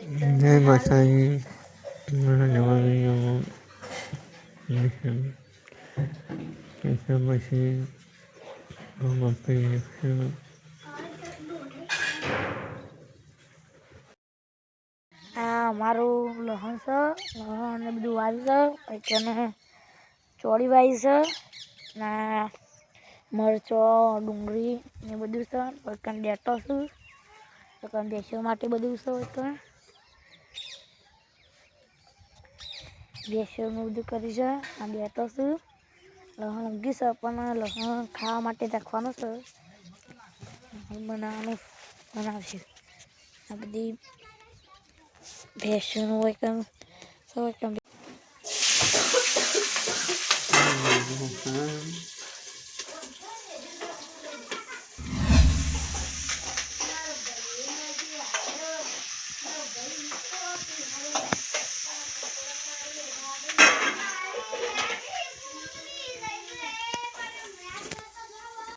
જય માતાજી. મારા નવા વિડીયોમાં પછી આ અમારું લહણ છે, લહણ ને બધું વાવ્યું છે. પછી ચોળી વાવી છે ને મરચો ડુંગળી ને બધું છે. પછી ડેટો છું તો બેસવા માટે બધું છે. બેસવાનું બધું કરી છે. આ ડેટો છું લહણ ઊગી છે પણ લહણ ખાવા માટે રાખવાનું છે. બનાવશે આ બધી ભેંસોનું હોય કેમ